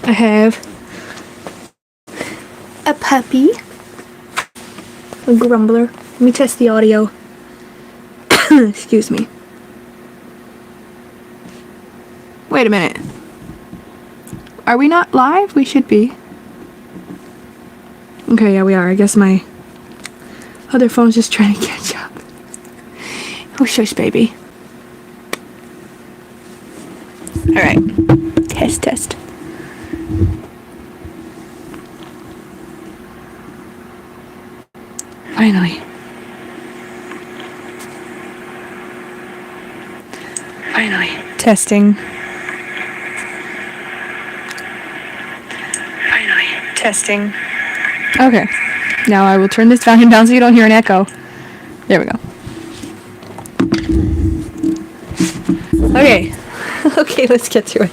I have a puppy. A grumbler. Let me test the audio. Excuse me. Wait a minute. Are we not live? We should be. Okay, yeah, we are. I guess my other phone's just trying to catch up. Oh, shush, baby. Alright. Test. Finally. Testing. Okay. Now I will turn this volume down so you don't hear an echo. There we go. Okay. Okay, let's get through it.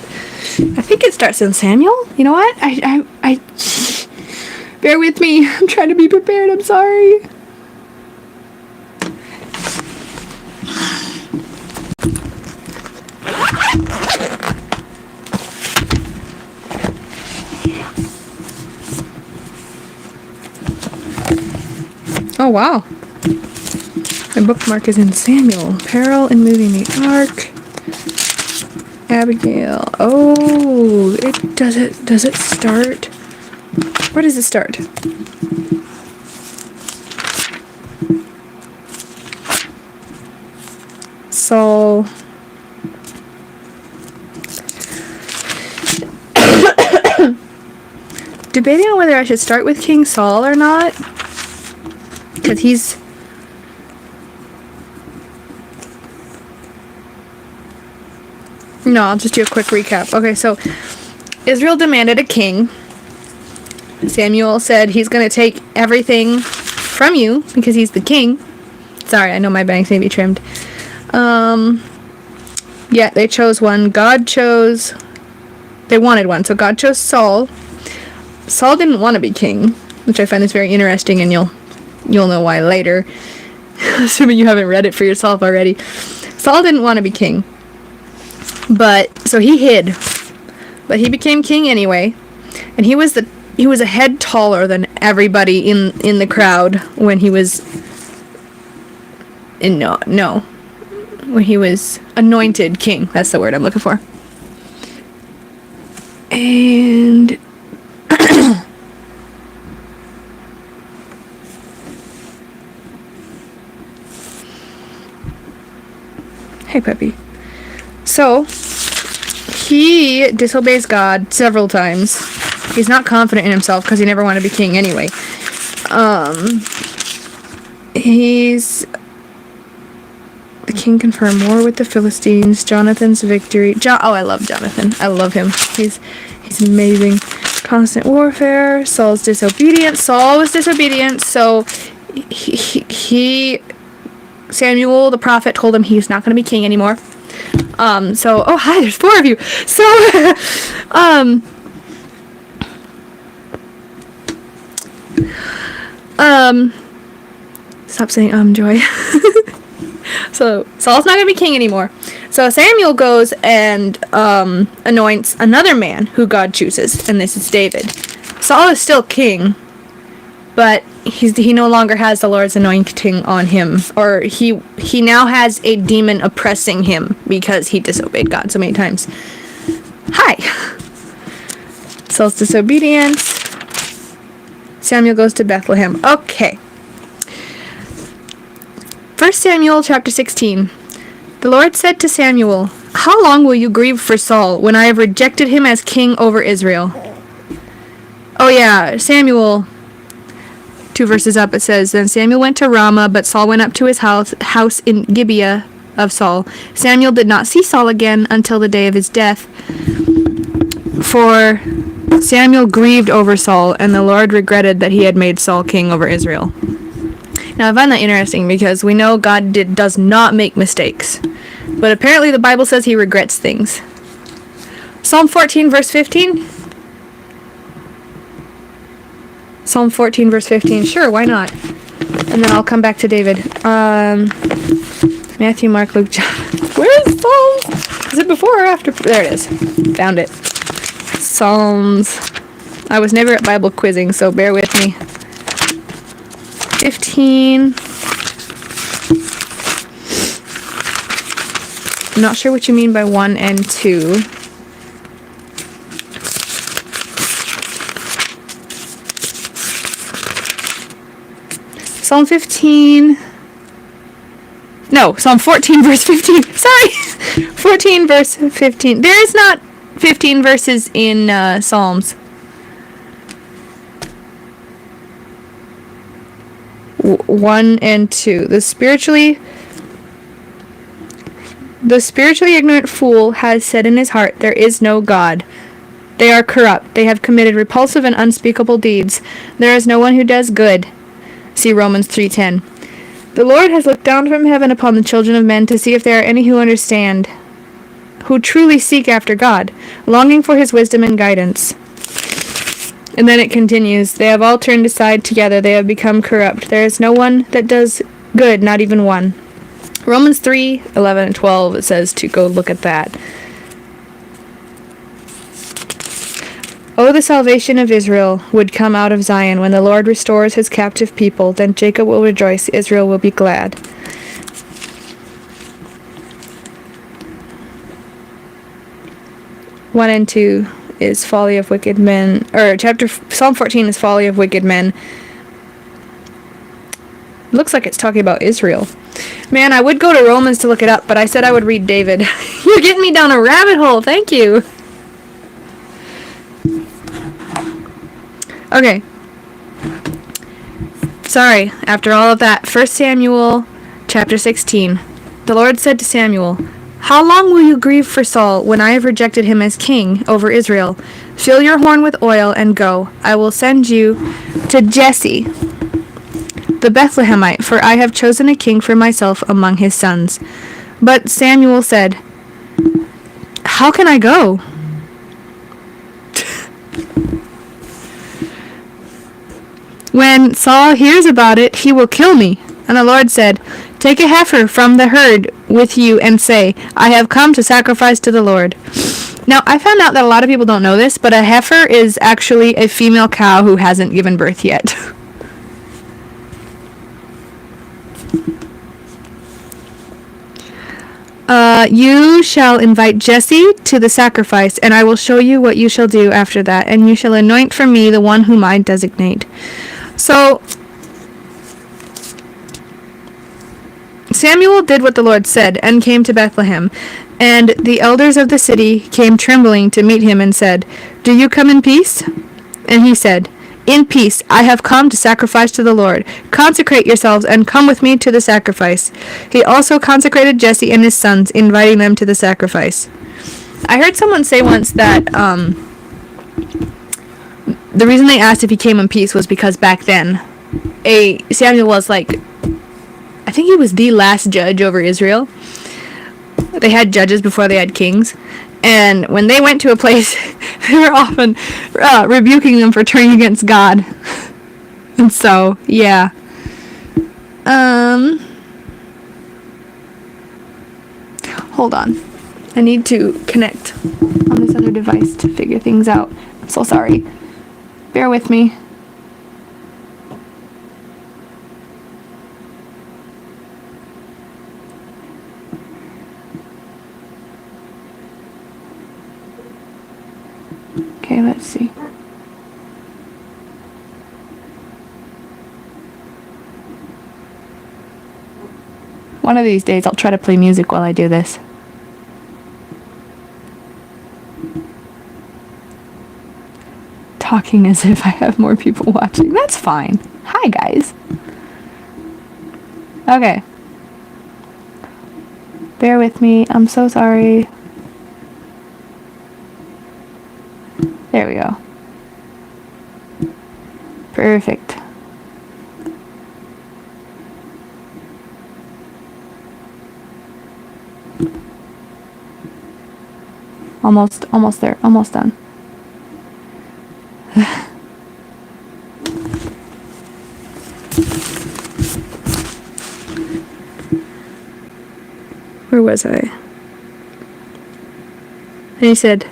I think it starts in Samuel. You know what? I bear with me. I'm trying to be prepared. I'm sorry. Oh, wow. My bookmark is in Samuel. Peril in moving the ark. Abigail. Oh, does it start? Where does it start? Saul. Debating on whether I should start with King Saul or not. Because he's... No, I'll just do a quick recap. Okay, so Israel demanded a king. Samuel said he's going to take everything from you because he's the king. Sorry, I know my bangs may be trimmed. Yeah, they chose one. They wanted one, so God chose Saul. Saul didn't want to be king, which I find is very interesting, and you'll know why later. Assuming you haven't read it for yourself already. Saul didn't want to be king. So he hid. But he became king anyway. And he was a head taller than everybody in the crowd when he was when he was anointed king. That's the word I'm looking for. And hey, puppy. So, he disobeys God several times. He's not confident in himself because he never wanted to be king anyway. The king confirmed war with the Philistines. Jonathan's victory. I love Jonathan. I love him. He's amazing. Constant warfare. Saul's disobedience. Saul was disobedient, so Samuel the prophet told him he's not going to be king anymore. Oh hi, there's 4 of you. So, stop saying Joy. So Saul's not going to be king anymore. So Samuel goes and anoints another man who God chooses, and this is David. Saul is still king, but he no longer has the Lord's anointing on him, or he now has a demon oppressing him because he disobeyed God so many times. Hi. Saul's disobedience. Samuel goes to Bethlehem. Okay. 1 Samuel chapter 16. The Lord said to Samuel, "How long will you grieve for Saul when I have rejected him as king over Israel?" Oh yeah, Samuel... 2 verses up, it says, Then Samuel went to Ramah, but Saul went up to his house in Gibeah of Saul. Samuel did not see Saul again until the day of his death. For Samuel grieved over Saul, and the Lord regretted that he had made Saul king over Israel. Now, I find that interesting because we know God does not make mistakes. But apparently the Bible says he regrets things. Psalm 14, verse 15. Psalm 14, verse 15. Sure, why not? And then I'll come back to David. Matthew, Mark, Luke, John. Where is Psalm? Is it before or after? There it is. Found it. Psalms. I was never at Bible quizzing, so bear with me. 15. I'm not sure what you mean by 1 and 2. Psalm 15. No, Psalm 14 verse 15. Sorry. 14 verse 15. There is not 15 verses in Psalms. 1 and 2. The spiritually ignorant fool has said in his heart, there is no God. They are corrupt. They have committed repulsive and unspeakable deeds. There is no one who does good. See Romans 3:10. The Lord has looked down from heaven upon the children of men to see if there are any who understand, who truly seek after God, longing for his wisdom and guidance. And then it continues, they have all turned aside together, they have become corrupt. There is no one that does good, not even one. Romans 3:11 and 12, it says to go look at that. Oh, the salvation of Israel would come out of Zion. When the Lord restores his captive people, then Jacob will rejoice, Israel will be glad. One and 2 is folly of wicked men, or Psalm 14 is folly of wicked men. Looks like it's talking about Israel. Man, I would go to Romans to look it up, but I said I would read David. You're getting me down a rabbit hole. Thank you. Okay. Sorry, after all of that, 1 Samuel chapter 16. The Lord said to Samuel, how long will you grieve for Saul when I have rejected him as king over Israel? Fill your horn with oil and go. I will send you to Jesse, the Bethlehemite, for I have chosen a king for myself among his sons. But Samuel said, how can I go? When Saul hears about it, he will kill me. And the Lord said, take a heifer from the herd with you and say, I have come to sacrifice to the Lord. Now, I found out that a lot of people don't know this, but a heifer is actually a female cow who hasn't given birth yet. You shall invite Jesse to the sacrifice, and I will show you what you shall do after that, and you shall anoint for me the one whom I designate. So, Samuel did what the Lord said, and came to Bethlehem. And the elders of the city came trembling to meet him, and said, do you come in peace? And he said, in peace, I have come to sacrifice to the Lord. Consecrate yourselves and come with me to the sacrifice. He also consecrated Jesse and his sons, inviting them to the sacrifice. I heard someone say once that the reason they asked if he came in peace was because back then, Samuel was I think he was the last judge over Israel. They had judges before they had kings. And when they went to a place, they were often rebuking them for turning against God. And so, yeah. Hold on. I need to connect on this other device to figure things out. I'm so sorry. Bear with me. Okay, let's see. One of these days I'll try to play music while I do this. Talking as if I have more people watching. That's fine. Hi, guys. Okay. Bear with me. I'm so sorry. There we go. Perfect. Almost there. Almost done. Where was I? And he said,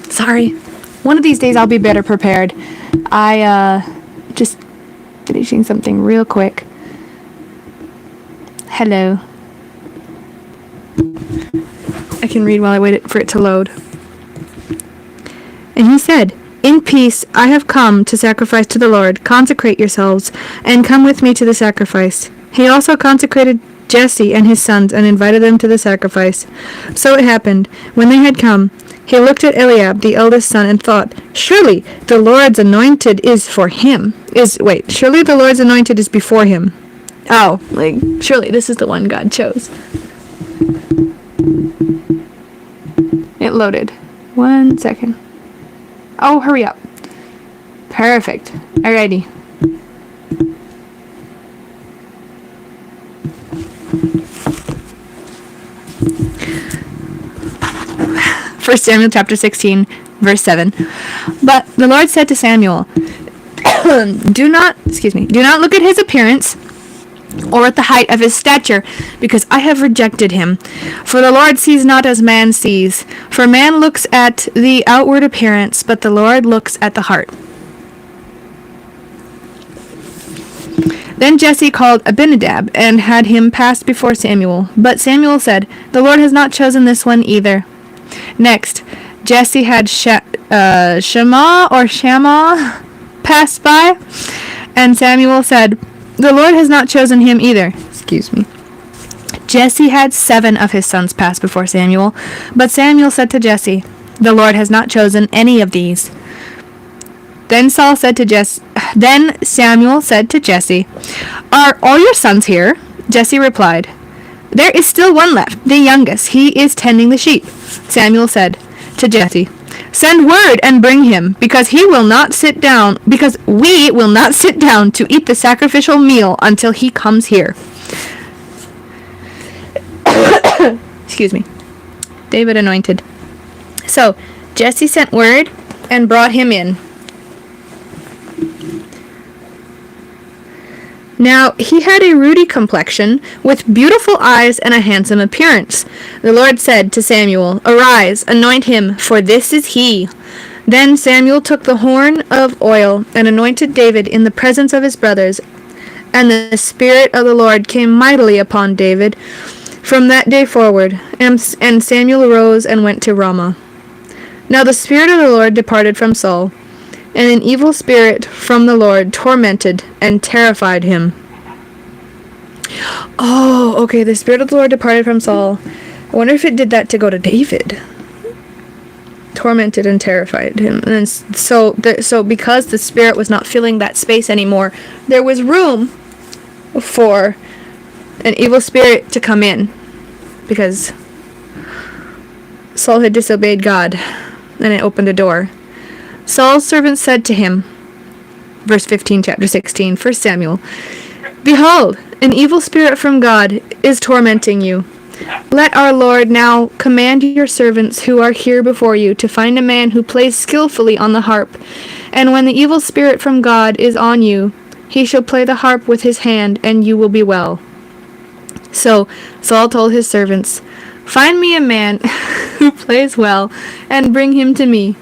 Sorry. One of these days I'll be better prepared. Just finishing something real quick. Hello. I can read while I wait for it to load. And he said, "In peace I have come to sacrifice to the Lord. Consecrate yourselves, and come with me to the sacrifice." He also consecrated Jesse and his sons, and invited them to the sacrifice. So it happened, when they had come, he looked at Eliab, the eldest son, and thought, "Surely the Lord's anointed is for him. Surely the Lord's anointed is before him." Oh, surely this is the one God chose. It loaded. 1 second. Oh, hurry up. Perfect. Alrighty. First Samuel chapter 16, verse 7. But the Lord said to Samuel, do not look at his appearance or at the height of his stature, because I have rejected him. For the Lord sees not as man sees. For man looks at the outward appearance, but the Lord looks at the heart. Then Jesse called Abinadab and had him pass before Samuel. But Samuel said, "The Lord has not chosen this one either." Next, Jesse had Shammah pass by, and Samuel said, "The Lord has not chosen him either." Jesse had 7 of his sons pass before Samuel, but Samuel said to Jesse, "The Lord has not chosen any of these." Then Samuel said to Jesse, "Are all your sons here?" Jesse replied, "There is still one left, the youngest. He is tending the sheep." Samuel said to Jesse, "Send word and bring him, because we will not sit down to eat the sacrificial meal until he comes here." David anointed. So Jesse sent word and brought him in. Now he had a ruddy complexion, with beautiful eyes and a handsome appearance. The Lord said to Samuel, "Arise, anoint him, for this is he." Then Samuel took the horn of oil and anointed David in the presence of his brothers. And the Spirit of the Lord came mightily upon David from that day forward. And Samuel arose and went to Ramah. Now the Spirit of the Lord departed from Saul, and an evil spirit from the Lord tormented and terrified him. Oh, okay, the Spirit of the Lord departed from Saul. I wonder if it did that to go to David. Tormented and terrified him. And so because the Spirit was not filling that space anymore, there was room for an evil spirit to come in, because Saul had disobeyed God, and it opened a door. Saul's servant said to him, verse 15, chapter 16, 1 Samuel, "Behold, an evil spirit from God is tormenting you. Let our Lord now command your servants who are here before you to find a man who plays skillfully on the harp, and when the evil spirit from God is on you, he shall play the harp with his hand, and you will be well." So Saul told his servants, "Find me a man who plays well, and bring him to me."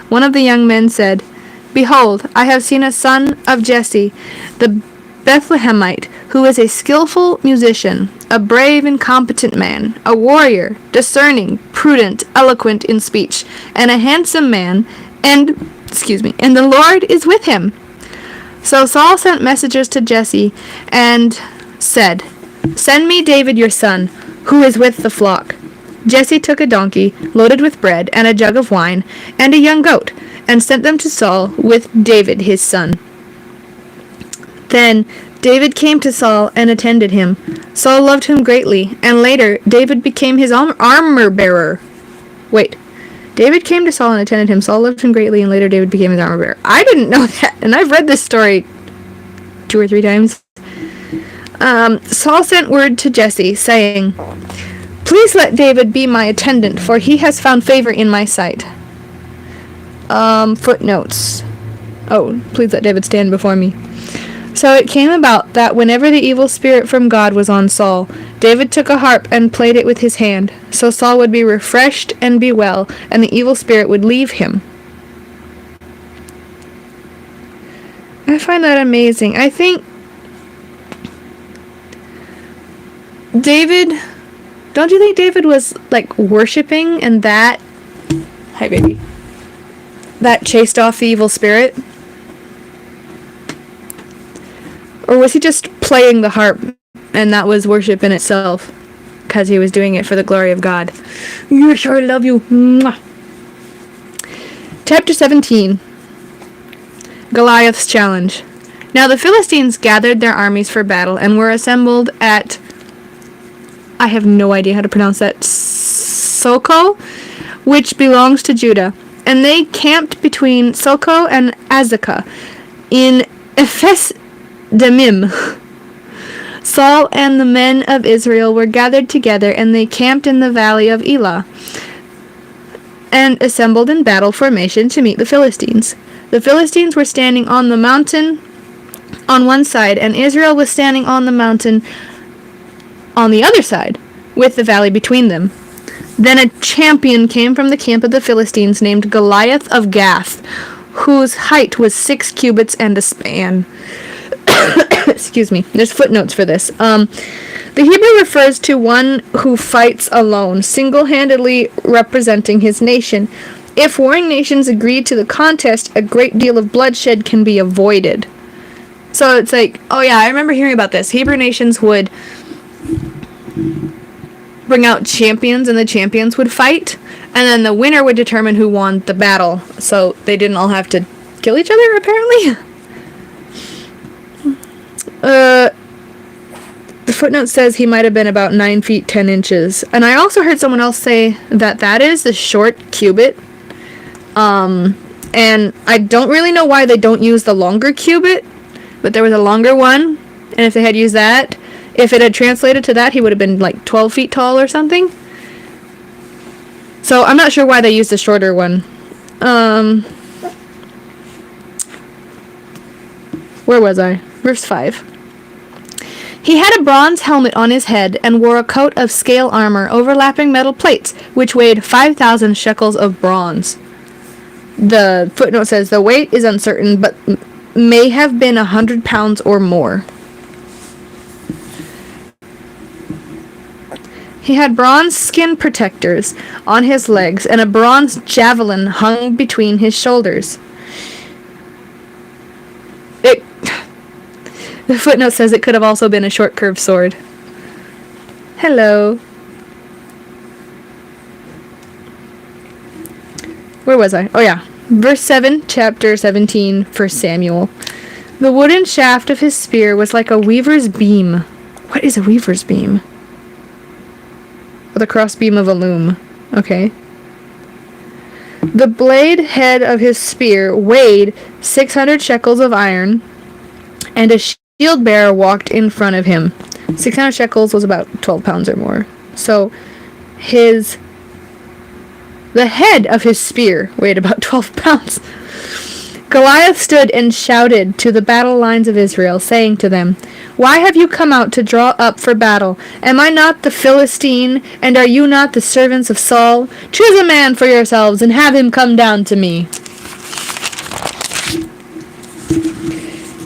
One of the young men said, "Behold, I have seen a son of Jesse, the Bethlehemite, who is a skillful musician, a brave and competent man, a warrior, discerning, prudent, eloquent in speech, and a handsome man, and the Lord is with him." So Saul sent messengers to Jesse and said, "Send me David your son, who is with the flock." Jesse took a donkey loaded with bread and a jug of wine and a young goat, and sent them to Saul with David his son. Then David came to Saul and attended him. Saul loved him greatly, and later David became his armor bearer. David came to Saul and attended him. Saul loved him greatly, and later David became his armor bearer. I didn't know that, and I've read this story 2 or 3 times. Saul sent word to Jesse, saying, "Please let David be my attendant, for he has found favor in my sight." Footnotes. Oh, please let David stand before me. So it came about that whenever the evil spirit from God was on Saul, David took a harp and played it with his hand. So Saul would be refreshed and be well, and the evil spirit would leave him. I find that amazing. I think David... Don't you think David was, like, worshipping and that... Hi, baby. That chased off the evil spirit? Or was he just playing the harp and that was worship in itself? Because he was doing it for the glory of God. Yes, I love you. Mwah. Chapter 17. Goliath's challenge. Now the Philistines gathered their armies for battle and were assembled at... I have no idea how to pronounce that. Soko, which belongs to Judah. And they camped between Soko and Azekah in Ephes-Dammim. Saul and the men of Israel were gathered together, and they camped in the valley of Elah, and assembled in battle formation to meet the Philistines. The Philistines were standing on the mountain on one side, and Israel was standing on the mountain on the other side, with the valley between them. Then a champion came from the camp of the Philistines named Goliath of Gath, whose height was 6 cubits and a span. Excuse me. There's footnotes for this. The Hebrew refers to one who fights alone, single-handedly representing his nation. If warring nations agree to the contest, a great deal of bloodshed can be avoided. So it's like, oh yeah, I remember hearing about this. Hebrew nations would bring out champions, and the champions would fight, and then the winner would determine who won the battle. So they didn't all have to kill each other, apparently. The footnote says he might have been about 9 feet 10 inches. And I also heard someone else say that that is the short cubit. And I don't really know why they don't use the longer cubit, but there was a longer one, and if they had used that, if it had translated to that, he would have been like 12 feet tall or something. So I'm not sure why they used the shorter one. Where was I? Verse 5. He had a bronze helmet on his head and wore a coat of scale armor overlapping metal plates, which weighed 5,000 shekels of bronze. The footnote says the weight is uncertain, but may have been 100 pounds or more. He had bronze skin protectors on his legs, and a bronze javelin hung between his shoulders. The footnote says it could have also been a short curved sword. Hello. Where was I? Oh yeah. Verse 7, chapter 17, 1 Samuel. The wooden shaft of his spear was like a weaver's beam. What is a weaver's beam? Or the crossbeam of a loom. Okay. The blade head of his spear weighed 600 shekels of iron, and a shield bearer walked in front of him. 600 shekels was about 12 pounds or more. So, the head of his spear weighed about 12 pounds. Goliath stood and shouted to the battle lines of Israel, saying to them, "Why have you come out to draw up for battle? Am I not the Philistine, and are you not the servants of Saul? Choose a man for yourselves, and have him come down to me.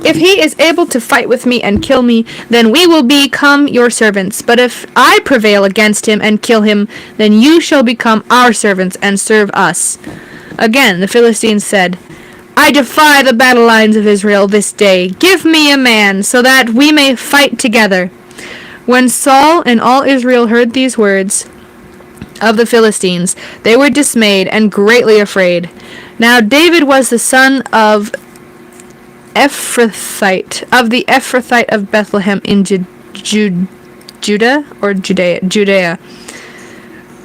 If he is able to fight with me and kill me, then we will become your servants. But if I prevail against him and kill him, then you shall become our servants and serve us." Again, the Philistines said, "I defy the battle lines of Israel this day. Give me a man, so that we may fight together." When Saul and all Israel heard these words of the Philistines, they were dismayed and greatly afraid. Now David was the son of the Ephrathite of Bethlehem in Judea,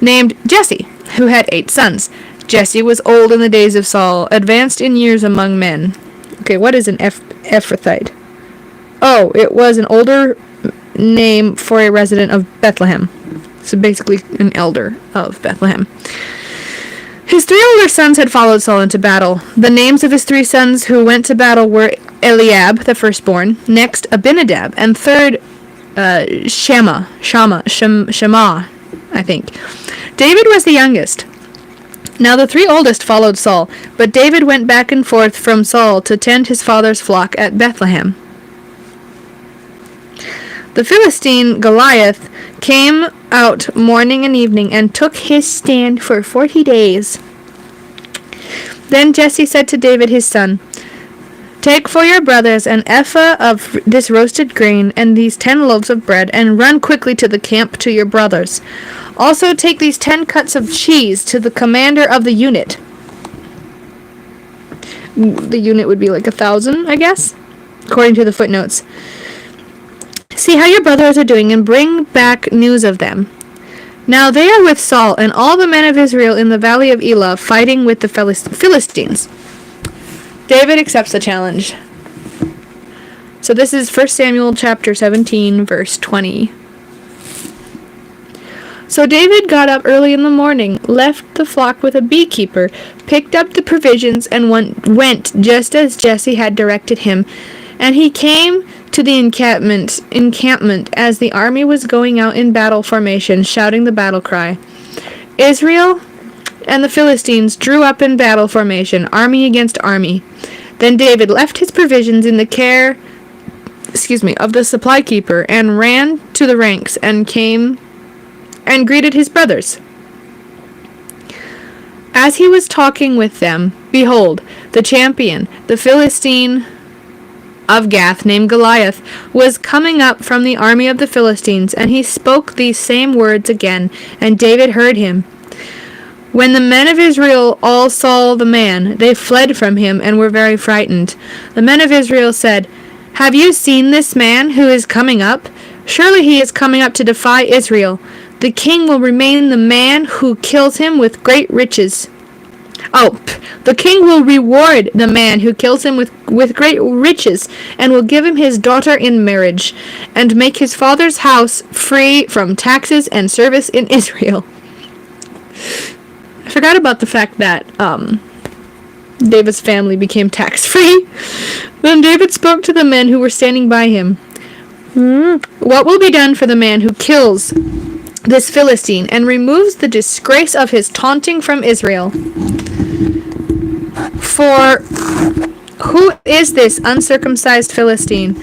named Jesse, who had 8 sons. Jesse was old in the days of Saul, advanced in years among men. Okay, what is an Ephrathite? Oh, it was an older name for a resident of Bethlehem. So basically an elder of Bethlehem. His 3 older sons had followed Saul into battle. The names of his 3 sons who went to battle were Eliab, the firstborn, next Abinadab, and third Shema, I think. David was the youngest. Now the three oldest followed Saul, but David went back and forth from Saul to tend his father's flock at Bethlehem. The Philistine Goliath came out morning and evening and took his stand for 40 days. Then Jesse said to David his son, "Take for your brothers an ephah of this roasted grain and these 10 loaves of bread, and run quickly to the camp to your brothers. Also take these 10 cuts of cheese to the commander of the unit." The unit would be like 1,000, I guess, according to the footnotes. "See how your brothers are doing, and bring back news of them. Now they are with Saul and all the men of Israel in the valley of Elah, fighting with the Philistines." David accepts the challenge. So this is 1 Samuel chapter 17, verse 20. So David got up early in the morning, left the flock with a beekeeper, picked up the provisions, and went just as Jesse had directed him. And he came to the encampment as the army was going out in battle formation, shouting the battle cry. Israel and the Philistines drew up in battle formation, army against army. Then David left his provisions in the care of the supply keeper, and ran to the ranks, and came and greeted his brothers. As he was talking with them, behold, the champion, the Philistine of Gath, named Goliath, was coming up from the army of the Philistines, and he spoke these same words again, and David heard him. When the men of Israel all saw the man, they fled from him and were very frightened. The men of Israel said, "Have you seen this man who is coming up? Surely he is coming up to defy Israel. The king will remain the man who kills him with great riches." The king will reward the man who kills him with great riches, and will give him his daughter in marriage, and make his father's house free from taxes and service in Israel. I forgot about the fact that David's family became tax-free. Then David spoke to the men who were standing by him. "What will be done for the man who kills this Philistine and removes the disgrace of his taunting from Israel? For who is this uncircumcised Philistine,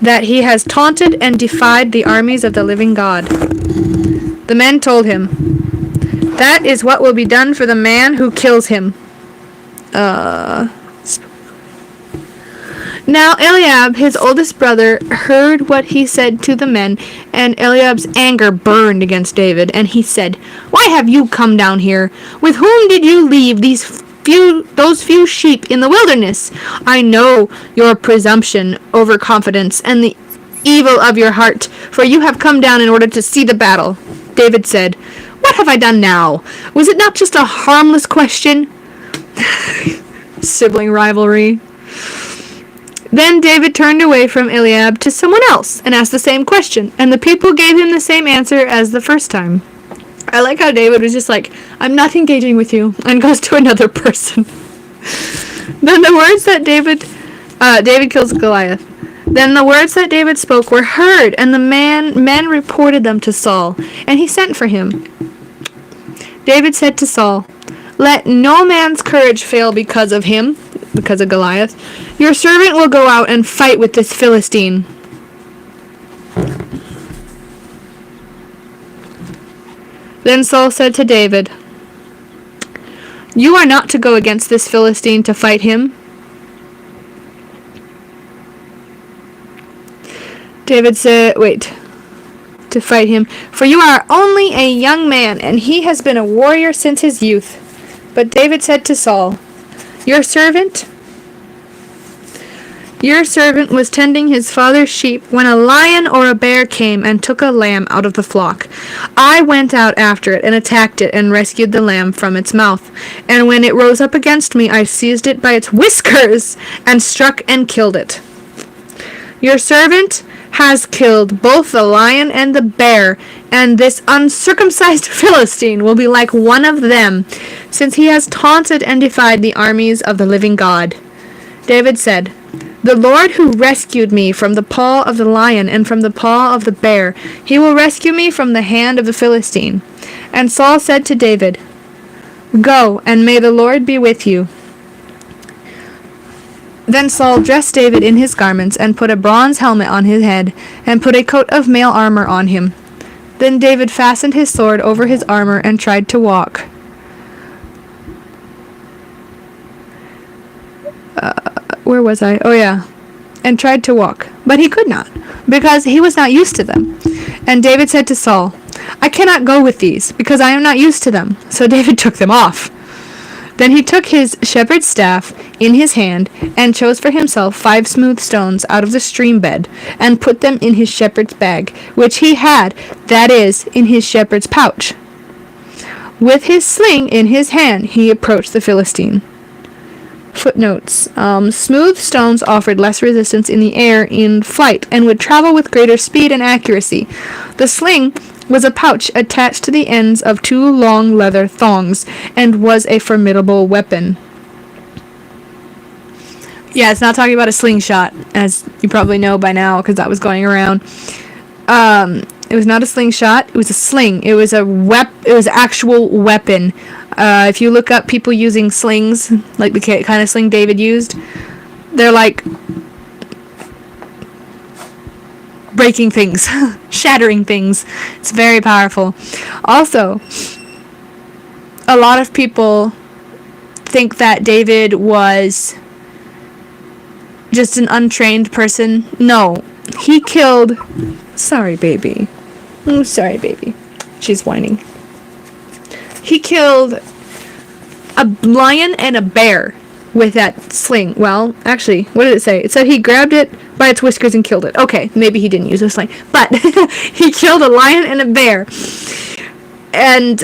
that he has taunted and defied the armies of the living God?" The men told him, "That is what will be done for the man who kills him." Now Eliab, his oldest brother, heard what he said to the men, and Eliab's anger burned against David, and he said, "Why have you come down here? With whom did you leave those few sheep in the wilderness? I know your presumption, overconfidence, and the evil of your heart, for you have come down in order to see the battle." David said, "What have I done now? Was it not just a harmless question?" Sibling rivalry. Then David turned away from Eliab to someone else and asked the same question, and the people gave him the same answer as the first time. I like how David was just like, "I'm not engaging with you," and goes to another person. Then the words that David kills Goliath. Then the words that David spoke were heard, and the men reported them to Saul, and he sent for him. David said to Saul, "Let no man's courage fail because of him," because of Goliath. "Your servant will go out and fight with this Philistine." Then Saul said to David, "You are not to go against this Philistine to fight him." David said, to fight him, "For you are only a young man, and he has been a warrior since his youth." But David said to Saul, Your servant was tending his father's sheep when a lion or a bear came and took a lamb out of the flock. I went out after it and attacked it and rescued the lamb from its mouth. And when it rose up against me, I seized it by its whiskers and struck and killed it. Your servant has killed both the lion and the bear, and this uncircumcised Philistine will be like one of them, since he has taunted and defied the armies of the living God." David said, The Lord who rescued me from the paw of the lion and from the paw of the bear, he will rescue me from the hand of the Philistine." And Saul said to David, "Go, and may the Lord be with you." Then Saul dressed David in his garments, and put a bronze helmet on his head, and put a coat of mail armor on him. Then David fastened his sword over his armor and tried to walk. Where was I? Oh yeah. And tried to walk. But he could not, because he was not used to them. And David said to Saul, "I cannot go with these, because I am not used to them." So David took them off. Then he took his shepherd's staff in his hand, and chose for himself 5 smooth stones out of the stream bed, and put them in his shepherd's bag, which he had, that is, in his shepherd's pouch. With his sling in his hand, he approached the Philistine. Footnotes. Smooth stones offered less resistance in the air in flight, and would travel with greater speed and accuracy. The sling was a pouch attached to the ends of 2 long leather thongs, and was a formidable weapon. Yeah, it's not talking about a slingshot, as you probably know by now, because that was going around. It was not a slingshot, it was a sling. It was it was actual weapon. If you look up people using slings, like the kind of sling David used, they're like breaking things, shattering things. It's very powerful. Also, a lot of people think that David was just an untrained person. No, he killed... Sorry, baby. Oh, sorry, baby. She's whining. He killed a lion and a bear with that sling. Well, actually, what did it say? It said he grabbed it by its whiskers and killed it. Okay, maybe he didn't use a sling. But he killed a lion and a bear. And,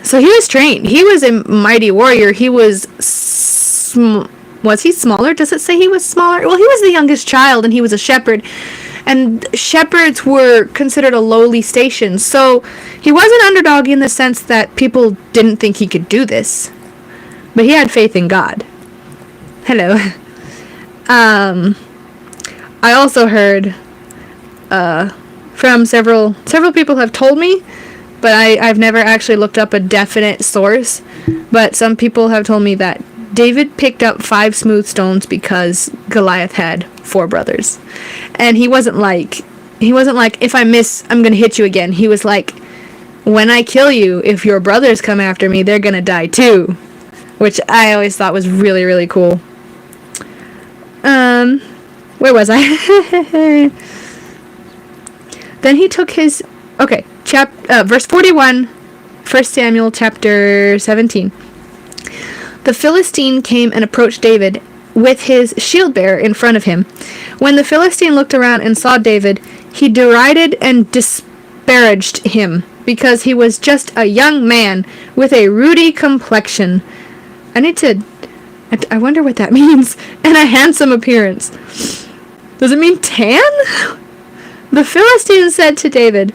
so he was trained. He was a mighty warrior. He was... Was he smaller? Does it say he was smaller? Well, he was the youngest child, and he was a shepherd. And shepherds were considered a lowly station, so he was an underdog in the sense that people didn't think he could do this. But he had faith in God. Hello. I also heard from several people have told me, but I've never actually looked up a definite source, but some people have told me that David picked up 5 smooth stones because Goliath had 4 brothers. And he wasn't like, if I miss, I'm going to hit you again. He was like, when I kill you, if your brothers come after me, they're going to die too. Which I always thought was really, really cool. Where was I? Then he took his, verse 41, 1 Samuel chapter 17. The Philistine came and approached David with his shield bearer in front of him. When the Philistine looked around and saw David, he derided and disparaged him, because he was just a young man with a ruddy complexion. I wonder what that means. And a handsome appearance. Does it mean tan? The Philistine said to David,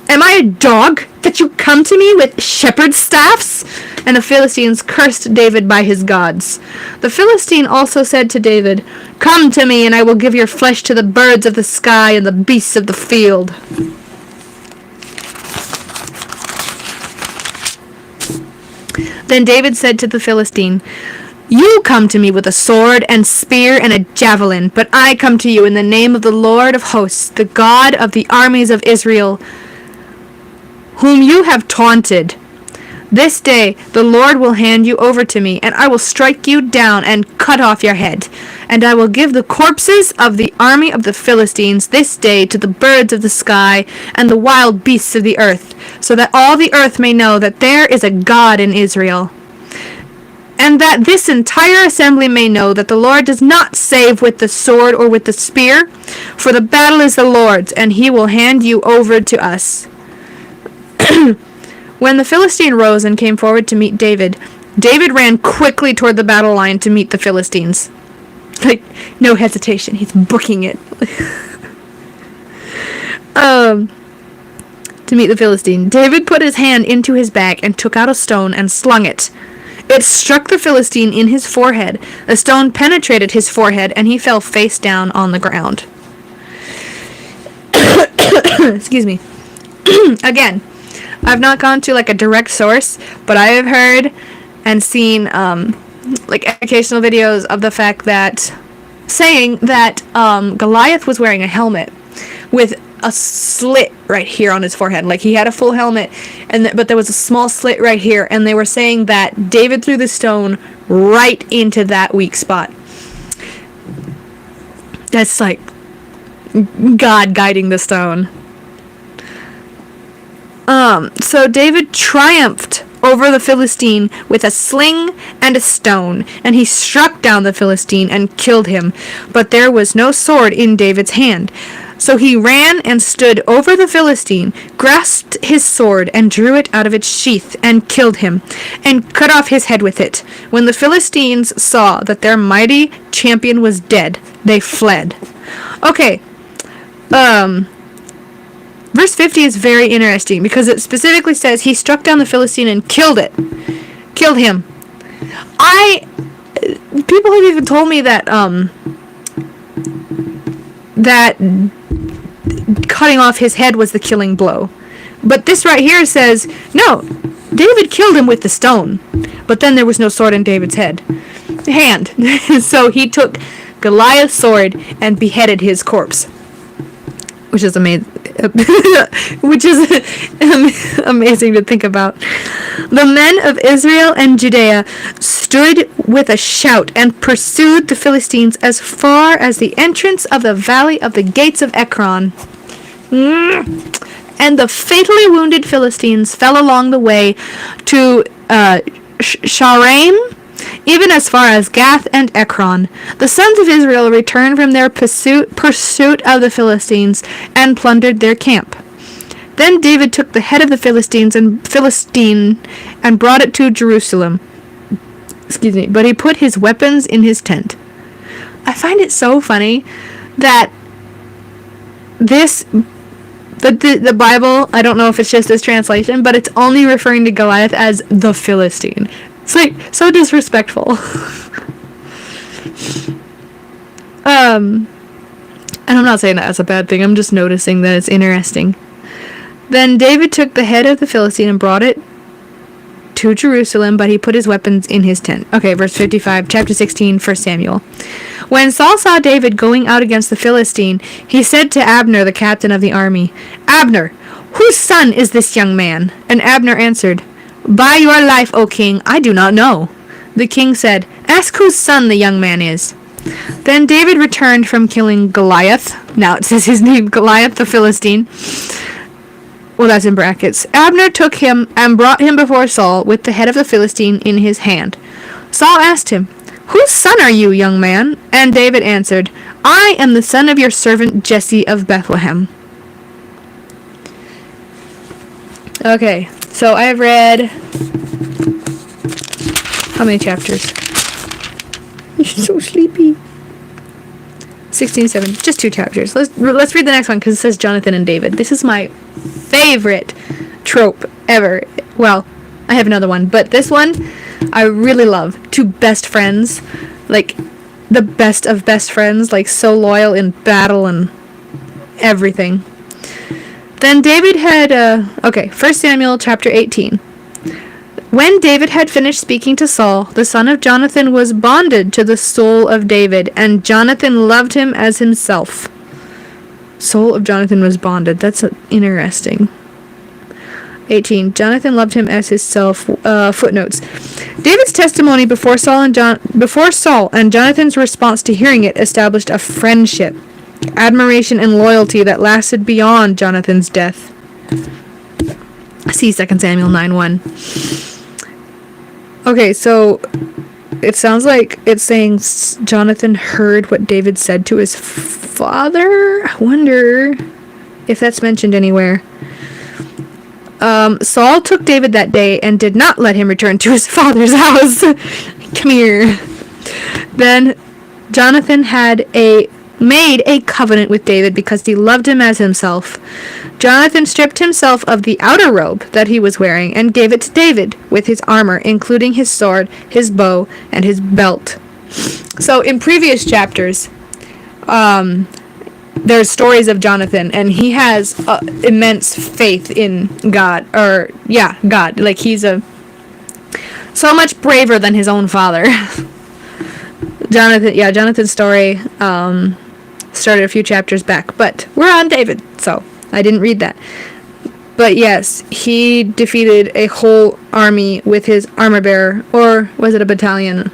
"Am I a dog that you come to me with shepherd's staffs?" And the Philistines cursed David by his gods. The Philistine also said to David, "Come to me, and I will give your flesh to the birds of the sky and the beasts of the field." Then David said to the Philistine, "You come to me with a sword and spear and a javelin, but I come to you in the name of the Lord of hosts, the God of the armies of Israel, whom you have taunted. This day the Lord will hand you over to me, and I will strike you down and cut off your head. And I will give the corpses of the army of the Philistines this day to the birds of the sky and the wild beasts of the earth, so that all the earth may know that there is a God in Israel. And that this entire assembly may know that the Lord does not save with the sword or with the spear, for the battle is the Lord's, and he will hand you over to us." When the Philistine rose and came forward to meet David, David ran quickly toward the battle line to meet the Philistines. Like, no hesitation. He's booking it. To meet the Philistine. David put his hand into his bag and took out a stone and slung it. It struck the Philistine in his forehead. The stone penetrated his forehead, and he fell face down on the ground. Excuse me. Again, I've not gone to like a direct source, but I have heard and seen like educational videos of the fact that saying that Goliath was wearing a helmet with a slit right here on his forehead. Like he had a full helmet, but there was a small slit right here, and they were saying that David threw the stone right into that weak spot. That's like God guiding the stone. So David triumphed over the Philistine with a sling and a stone, and he struck down the Philistine and killed him. But there was no sword in David's hand. So he ran and stood over the Philistine, grasped his sword, and drew it out of its sheath, and killed him, and cut off his head with it. When the Philistines saw that their mighty champion was dead, they fled. Okay, verse 50 is very interesting, because it specifically says he struck down the Philistine and killed him. People have even told me that, that cutting off his head was the killing blow. But this right here says, no, David killed him with the stone. But then there was no sword in David's hand. So he took Goliath's sword and beheaded his corpse. Which is amazing. Amazing to think about. The men of Israel and Judea stood with a shout and pursued the Philistines as far as the entrance of the valley of the gates of Ekron. And the fatally wounded Philistines fell along the way to Sharaim, even as far as Gath and Ekron. The sons of Israel returned from their pursuit of the Philistines and plundered their camp. Then David took the head of the Philistine and brought it to Jerusalem. But he put his weapons in his tent. I find it so funny that the Bible, I don't know if it's just this translation, but it's only referring to Goliath as the Philistine. It's like so disrespectful. And I'm not saying that as a bad thing. I'm just noticing that it's interesting. Then David took the head of the Philistine and brought it to Jerusalem, but he put his weapons in his tent. Okay, verse 55, chapter 16, 1 Samuel. When Saul saw David going out against the Philistine, he said to Abner, the captain of the army, "Abner, whose son is this young man?" And Abner answered, "By your life, O king, I do not know." The king said, "Ask whose son the young man is." Then David returned from killing Goliath. Now it says his name, Goliath the Philistine. Well, that's in brackets. Abner took him and brought him before Saul with the head of the Philistine in his hand. Saul asked him, "Whose son are you, young man?" And David answered, "I am the son of your servant Jesse of Bethlehem." Okay, so I have read... How many chapters? You're so sleepy. 16:7, just 2 chapters. Let's read the next one because it says Jonathan and David. This is my favorite trope ever. Well, I have another one, but this one I really love. 2 best friends, like the best of best friends, like so loyal in battle and everything. Then David had 1 Samuel chapter 18. When David had finished speaking to Saul, the son of Jonathan was bonded to the soul of David, and Jonathan loved him as himself. Soul of Jonathan was bonded. That's interesting. 18. Jonathan loved him as himself. Footnotes. David's testimony before Saul and Jonathan's response to hearing it established a friendship, admiration, and loyalty that lasted beyond Jonathan's death. See 2 Samuel 9:1. Okay, so it sounds like it's saying Jonathan heard what David said to his father. I wonder if that's mentioned anywhere. Saul took David that day and did not let him return to his father's house. Come here. Then Jonathan had a made a covenant with David because he loved him as himself. Jonathan stripped himself of the outer robe that he was wearing and gave it to David with his armor, including his sword, his bow, and his belt. So in previous chapters, there's stories of Jonathan, and he has immense faith in God. God. Like, he's so much braver than his own father. Jonathan's story started a few chapters back, but we're on David, so I didn't read that. But yes, he defeated a whole army with his armor bearer, or was it a battalion?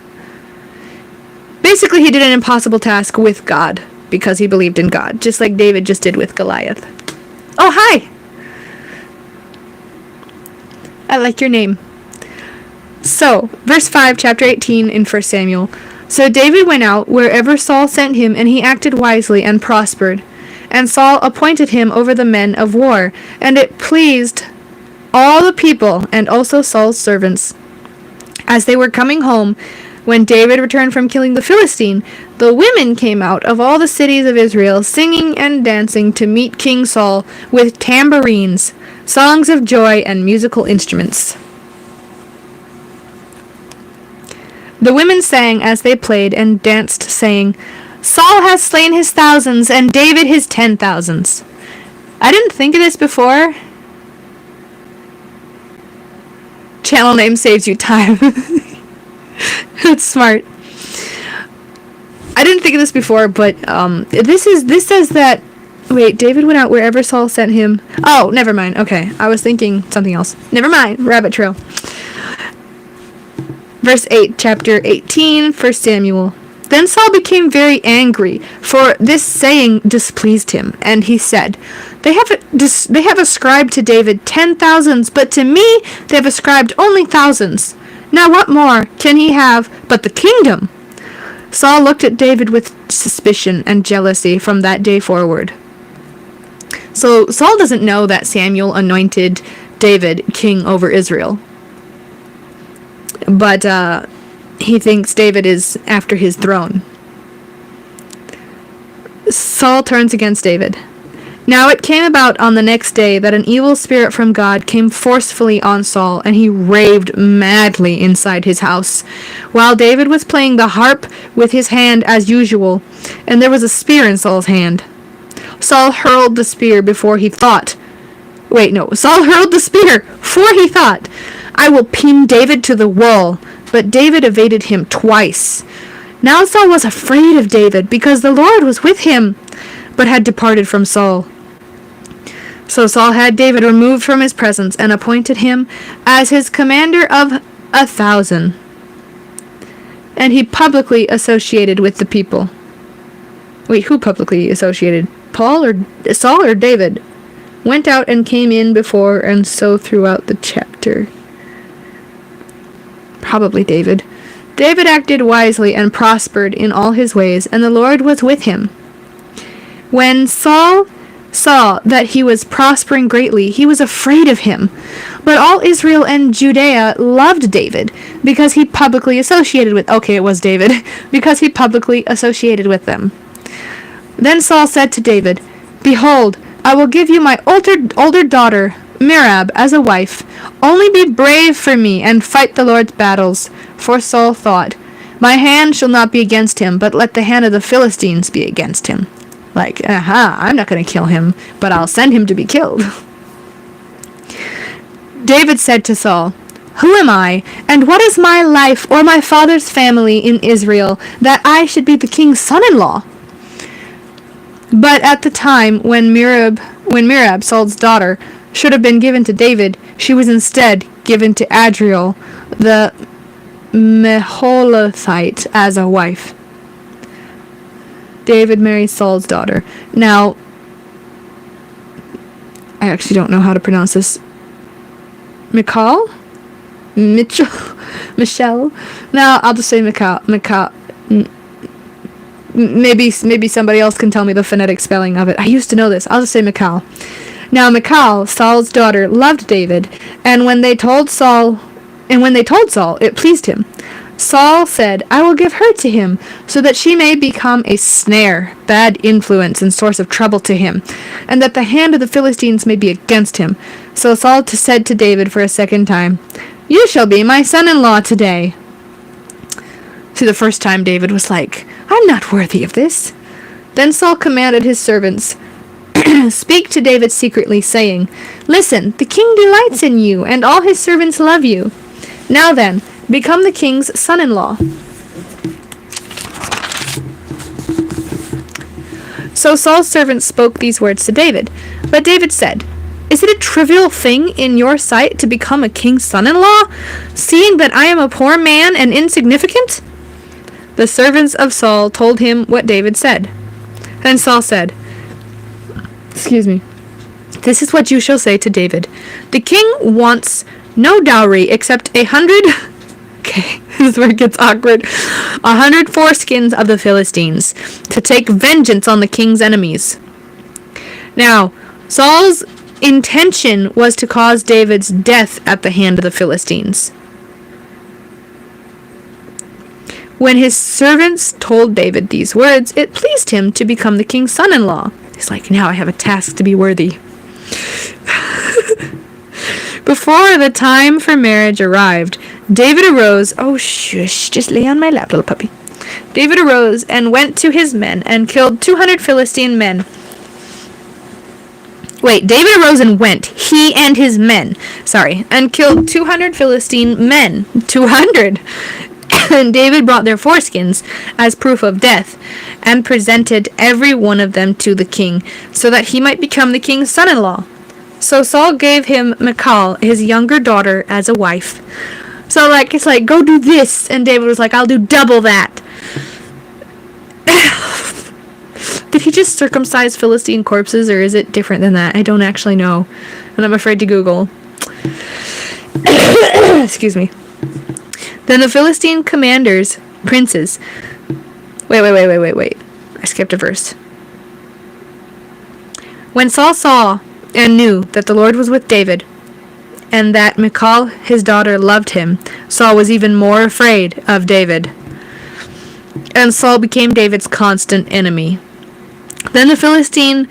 Basically, he did an impossible task with God, because he believed in God, just like David just did with Goliath. Oh, hi! I like your name. So, verse 5, chapter 18 in 1 Samuel. So David went out wherever Saul sent him, and he acted wisely and prospered. And Saul appointed him over the men of war, and it pleased all the people, and also Saul's servants. As they were coming home, when David returned from killing the Philistine, the women came out of all the cities of Israel, singing and dancing to meet King Saul with tambourines, songs of joy, and musical instruments. The women sang as they played and danced, saying, Saul has slain his thousands, and David his 10,000s. I didn't think of this before. Channel name saves you time. That's smart. I didn't think of this before, but this says that. Wait, David went out wherever Saul sent him. Oh, never mind. Okay, I was thinking something else. Never mind. Rabbit trail. Verse 8, chapter 18, 1 Samuel. Then Saul became very angry, for this saying displeased him, and he said, They have ascribed to David 10,000s, but to me they have ascribed only thousands. Now what more can he have but the kingdom? Saul looked at David with suspicion and jealousy from that day forward. So Saul doesn't know that Samuel anointed David king over Israel. But he thinks David is after his throne. Saul turns against David. Now it came about on the next day that an evil spirit from God came forcefully on Saul, and he raved madly inside his house, while David was playing the harp with his hand as usual, and there was a spear in Saul's hand. Saul hurled the spear before he thought. Saul hurled the spear before he thought, I will pin David to the wall. But David evaded him twice. Now Saul was afraid of David, because the Lord was with him, but had departed from Saul. So Saul had David removed from his presence, and appointed him as his commander of 1,000. And he publicly associated with the people. Wait, who publicly associated? Saul or David? Went out and came in before, and so throughout the chapter. Probably David. David acted wisely and prospered in all his ways, and the Lord was with him. When Saul saw that he was prospering greatly, he was afraid of him. But all Israel and Judea loved David, because he publicly associated with... Okay, it was David. Because he publicly associated with them. Then Saul said to David, Behold, I will give you my older daughter, Merab, as a wife. Only be brave for me, and fight the Lord's battles. For Saul thought, My hand shall not be against him, but let the hand of the Philistines be against him. Like, I'm not going to kill him, but I'll send him to be killed. David said to Saul, Who am I, and what is my life or my father's family in Israel, that I should be the king's son-in-law? But at the time when Merab, Saul's daughter, should have been given to David, she was instead given to Adriel, the Meholathite, as a wife. David marries Saul's daughter. Now, I actually don't know how to pronounce this. Michal? Michelle? No, I'll just say Michal. Maybe somebody else can tell me the phonetic spelling of it. I used to know this. I'll just say Michal. Now Michal, Saul's daughter, loved David, and when they told Saul, it pleased him. Saul said, I will give her to him, so that she may become a snare, bad influence, and source of trouble to him, and that the hand of the Philistines may be against him. So Saul said to David for a second time, You shall be my son-in-law today. See, the first time David was like, I'm not worthy of this. Then Saul commanded his servants, Speak to David secretly, saying, Listen, the king delights in you, and all his servants love you. Now then, become the king's son-in-law. So Saul's servants spoke these words to David. But David said, Is it a trivial thing in your sight to become a king's son-in-law, seeing that I am a poor man and insignificant? The servants of Saul told him what David said. Then Saul said, This is what you shall say to David. The king wants no dowry except 100... Okay, this is where it gets awkward. 100 foreskins of the Philistines to take vengeance on the king's enemies. Now, Saul's intention was to cause David's death at the hand of the Philistines. When his servants told David these words, it pleased him to become the king's son-in-law. He's like, now I have a task to be worthy. Before the time for marriage arrived, David arose. Oh, shush, just lay on my lap, little puppy. David arose and went to his men and killed 200 Philistine men. Wait, David arose and went, he and his men, and killed 200 Philistine men. 200! And David brought their foreskins as proof of death, and presented every one of them to the king, so that he might become the king's son-in-law. So Saul gave him Michal, his younger daughter, as a wife. So, it's like, go do this, and David was like, I'll do double that. Did he just circumcise Philistine corpses, or is it different than that? I don't actually know, and I'm afraid to Google. Excuse me. Then the Philistine princes... Wait. I skipped a verse. When Saul saw and knew that the Lord was with David, and that Michal, his daughter, loved him, Saul was even more afraid of David. And Saul became David's constant enemy. Then the Philistine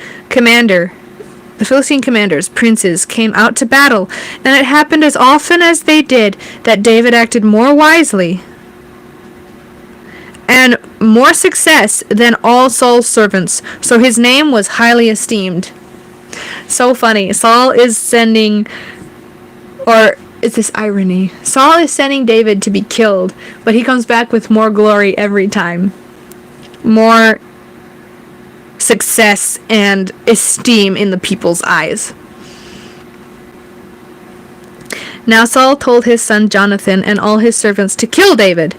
princes, came out to battle, and it happened as often as they did that David acted more wisely and more success than all Saul's servants, so his name was highly esteemed. So funny. Saul is sending, or is this irony? Saul is sending David to be killed, but he comes back with more glory every time. More success and esteem in the people's eyes. Now Saul told his son Jonathan and all his servants to kill David.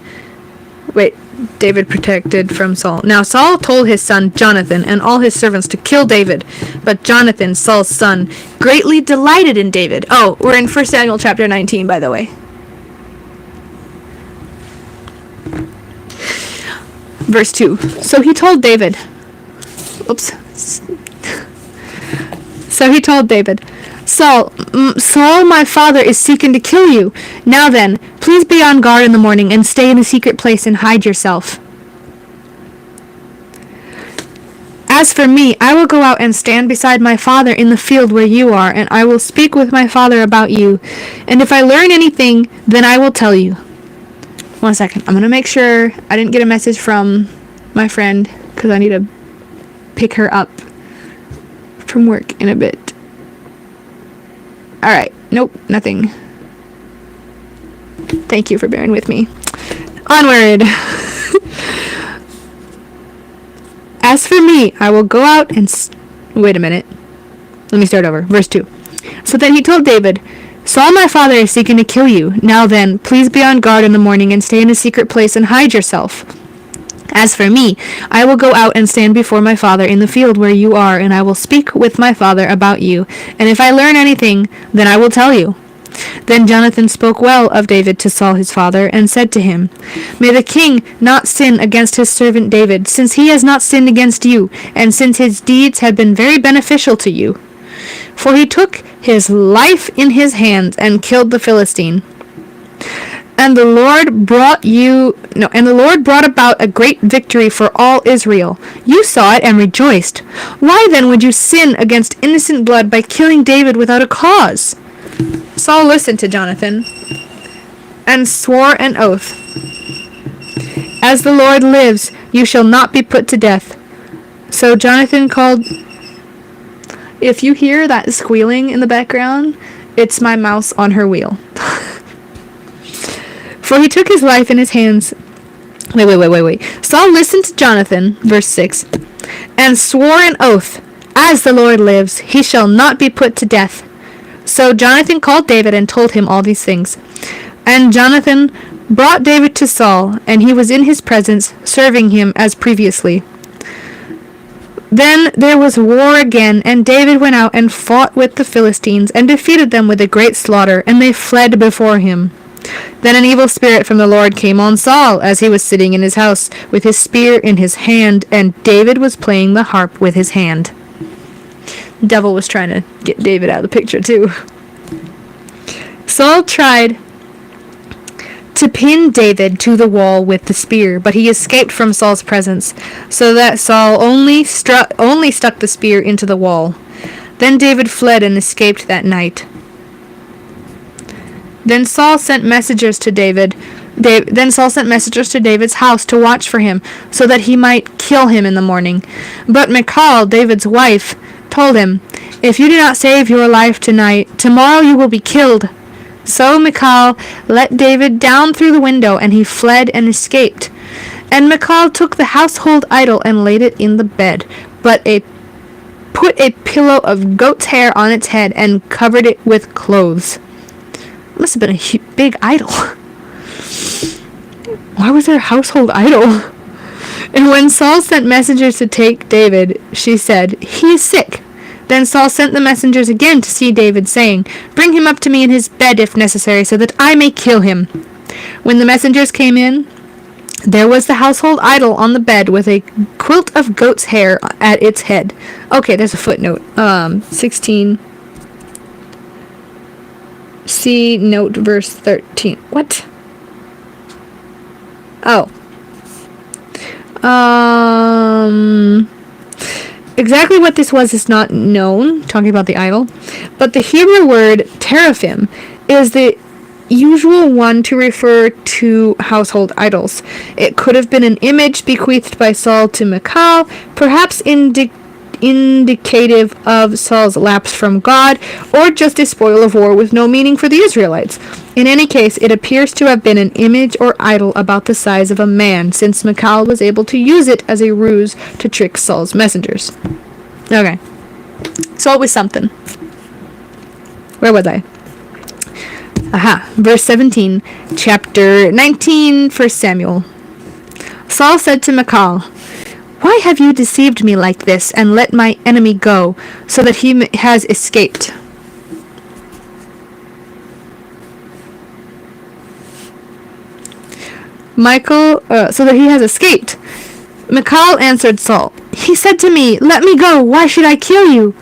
David protected from Saul. Now Saul told his son Jonathan and all his servants to kill David, but Jonathan, Saul's son, greatly delighted in David. Oh, we're in 1 Samuel chapter 19, by the way. Verse 2. So he told David, Saul, my father is seeking to kill you. Now then, please be on guard in the morning and stay in a secret place and hide yourself. As for me, I will go out and stand beside my father in the field where you are, and I will speak with my father about you. And if I learn anything, then I will tell you. 1 second. I'm going to make sure I didn't get a message from my friend, because I need to pick her up from work in a bit. Alright. Nope, nothing. Thank you for bearing with me. Onward! As for me, I will go out and... Wait a minute. Let me start over. Verse 2. So then he told David, Saul my father is seeking to kill you. Now then, please be on guard in the morning and stay in a secret place and hide yourself. As for me, I will go out and stand before my father in the field where you are, and I will speak with my father about you. And if I learn anything, then I will tell you. Then Jonathan spoke well of David to Saul his father, and said to him, May the king not sin against his servant David, since he has not sinned against you, and since his deeds have been very beneficial to you. For he took his life in his hands and killed the Philistine. And the Lord brought about a great victory for all Israel. You saw it and rejoiced. Why then would you sin against innocent blood by killing David without a cause? Saul listened to Jonathan and swore an oath. As the Lord lives, you shall not be put to death. So Jonathan called... If you hear that squealing in the background, it's my mouse on her wheel. For he took his life in his hands. Wait. Saul listened to Jonathan, verse 6, and swore an oath. As the Lord lives, he shall not be put to death. So Jonathan called David and told him all these things. And Jonathan brought David to Saul, and he was in his presence, serving him as previously. Then there was war again, and David went out and fought with the Philistines, and defeated them with a great slaughter, and they fled before him. Then an evil spirit from the Lord came on Saul, as he was sitting in his house, with his spear in his hand, and David was playing the harp with his hand. The devil was trying to get David out of the picture, too. Saul tried to pin David to the wall with the spear, but he escaped from Saul's presence, so that Saul only stuck the spear into the wall. Then David fled and escaped that night. Then Saul sent messengers to David's house to watch for him, so that he might kill him in the morning. But Michal, David's wife, told him, "If you do not save your life tonight, tomorrow you will be killed." So Michal let David down through the window, and he fled and escaped. And Michal took the household idol and laid it in the bed, but put a pillow of goat's hair on its head and covered it with clothes. It must have been a big idol. Why was there a household idol? And when Saul sent messengers to take David, she said, "He is sick." Then Saul sent the messengers again to see David, saying, "Bring him up to me in his bed if necessary, so that I may kill him." When the messengers came in, there was the household idol on the bed with a quilt of goat's hair at its head. Okay, there's a footnote. 16. See note verse 13. What? Oh. Exactly what this was is not known, talking about the idol, but the Hebrew word teraphim is the usual one to refer to household idols. It could have been an image bequeathed by Saul to Michal, perhaps indicative of Saul's lapse from God, or just a spoil of war with no meaning for the Israelites. In any case, it appears to have been an image or idol about the size of a man, since Michal was able to use it as a ruse to trick Saul's messengers. Okay. So it was something. Where was I? Aha. Verse 17, chapter 19, 1 Samuel. Saul said to Michal, "Why have you deceived me like this and let my enemy go, so that he has escaped?" So that he has escaped. Michal answered Saul, "He said to me, 'Let me go, why should I kill you?'"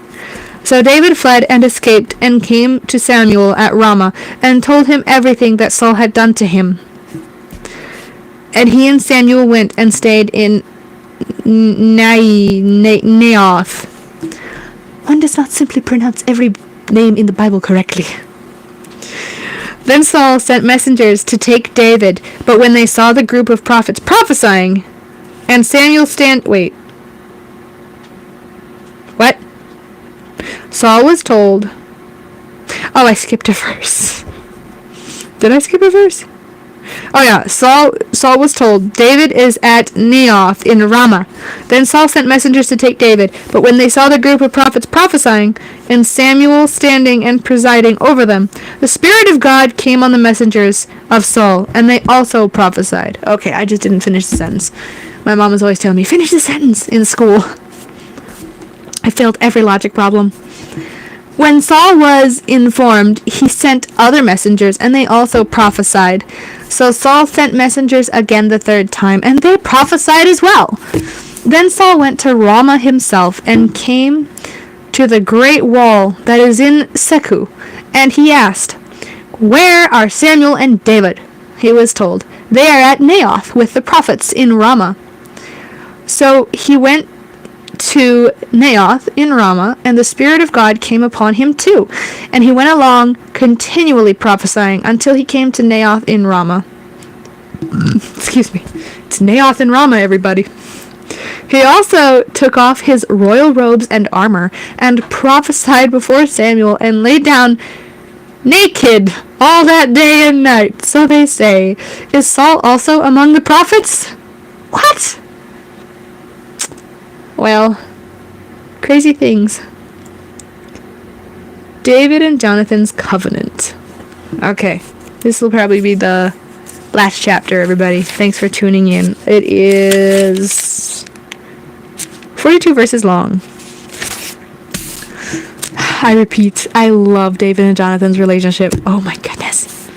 So David fled and escaped and came to Samuel at Ramah and told him everything that Saul had done to him. And he and Samuel went and stayed in Naioth. One does not simply pronounce every name in the Bible correctly. Then Saul sent messengers to take David, but when they saw the group of prophets prophesying, and Samuel Wait. What? Saul was told... Oh, I skipped a verse. Did I skip a verse? Oh yeah, Saul was told, "David is at Naioth in Ramah." Then Saul sent messengers to take David, but when they saw the group of prophets prophesying, and Samuel standing and presiding over them, the Spirit of God came on the messengers of Saul, and they also prophesied. Okay, I just didn't finish the sentence. My mom was always telling me, finish the sentence in school. I failed every logic problem. When Saul was informed, he sent other messengers, and they also prophesied. So Saul sent messengers again the third time, and they prophesied as well. Then Saul went to Ramah himself, and came to the great wall that is in Seku, and he asked, "Where are Samuel and David?" he was told, "They are at Naioth with the prophets in Ramah." So he went to Naioth in Ramah, and the Spirit of God came upon him too. And he went along continually prophesying until he came to Naioth in Ramah. Excuse me. It's Naioth in Ramah, everybody. He also took off his royal robes and armor, and prophesied before Samuel, and lay down naked all that day and night. So they say, is Saul also among the prophets? What? Well, crazy things. David and Jonathan's covenant. Okay, this will probably be the last chapter, everybody. Thanks for tuning in. It is 42 verses long. I repeat, I love David and Jonathan's relationship. Oh my goodness.